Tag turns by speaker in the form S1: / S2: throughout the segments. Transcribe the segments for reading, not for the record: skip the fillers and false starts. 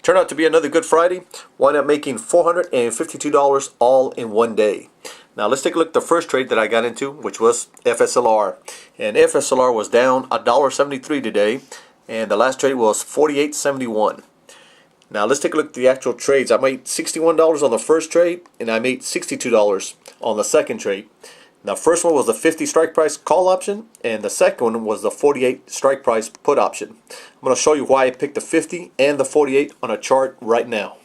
S1: Turned out to be another good Friday. Wound up making $452 all in one day. Now let's take a look at the first trade that I got into, which was FSLR. And FSLR was down $1.73 today, and the last trade was $48.71. Now let's take a look at the actual trades. I made $61 on the first trade, and I made $62 on the second trade. The first one was the 50 strike price call option, and the second one was the 48 strike price put option. I'm going to show you why I picked the 50 and the 48 on a chart right now.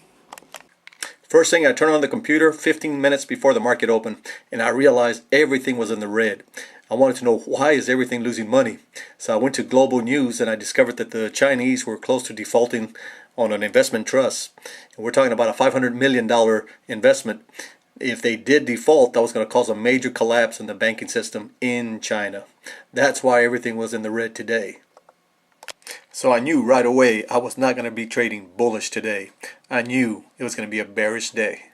S1: First thing, I turned on the computer 15 minutes before the market opened, and I realized everything was in the red. I wanted to know, why is everything losing money? So I went to Global News, and I discovered that the Chinese were close to defaulting on an investment trust. And we're talking about a $500 million investment. If they did default, that was going to cause a major collapse in the banking system in China. That's why everything was in the red today. So I knew right away I was not going to be trading bullish today. I knew it was going to be a bearish day.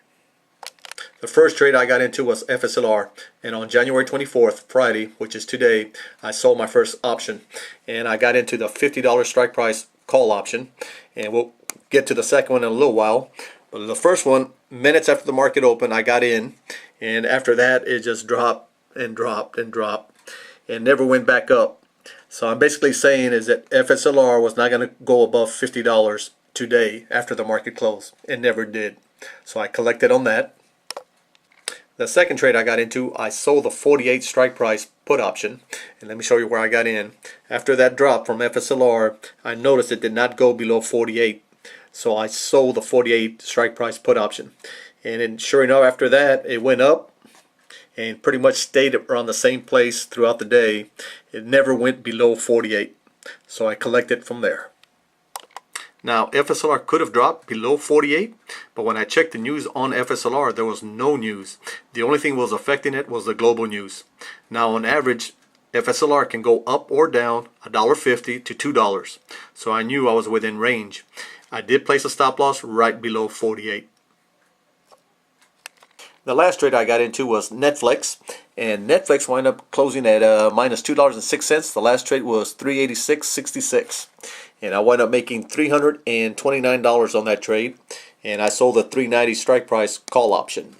S1: The first trade I got into was FSLR, and on January 24th, Friday, which is today, I sold my first option, and I got into the $50 strike price call option, and we'll get to the second one in a little while. But the first one, minutes after the market opened, I got in, and after that it just dropped and dropped and dropped and never went back up. So I'm basically saying is that FSLR was not going to go above $50 today after the market closed. It never did. So I collected on that. The second trade I got into, I sold the 48 strike price put option, and let me show you where I got in. After that drop from FSLR, I noticed it did not go below 48. So I sold the 48 strike price put option, and then sure enough, after that it went up and pretty much stayed around the same place throughout the day. It never went below 48, so I collected from there. Now FSLR could have dropped below 48, but when I checked the news on FSLR, there was no news. The only thing was affecting it was the global news. Now on average, FSLR can go up or down $1.50 to $2, so I knew I was within range. I did place a stop loss right below 48. The last trade I got into was Netflix, and Netflix wound up closing at minus $2.06. The last trade was $386.66, and I wound up making $329 on that trade, and I sold the $390 strike price call option.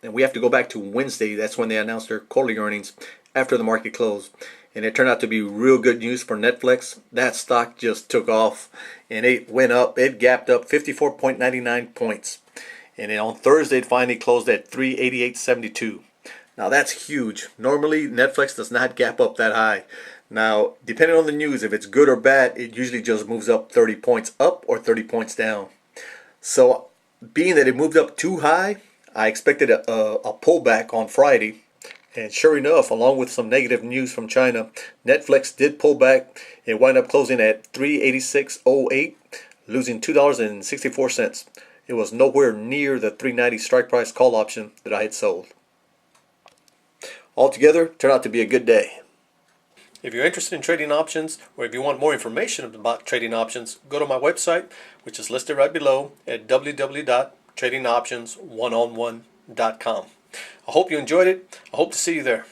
S1: And we have to go back to Wednesday. That's when they announced their quarterly earnings after the market closed. And it turned out to be real good news for Netflix. That stock just took off, and it went up. It gapped up 54.99 points. And then on Thursday, it finally closed at 388.72. Now that's huge. Normally, Netflix does not gap up that high. Now, depending on the news, if it's good or bad, it usually just moves up 30 points up or 30 points down. So, being that it moved up too high, I expected a pullback on Friday. And sure enough, along with some negative news from China, Netflix did pull back. It wound up closing at 386.08, losing $2.64. It was nowhere near the 390 strike price call option that I had sold. Altogether, turned out to be a good day. If you're interested in trading options, or if you want more information about trading options, go to my website, which is listed right below at www.tradingoptionsoneonone.com. I hope you enjoyed it. I hope to see you there.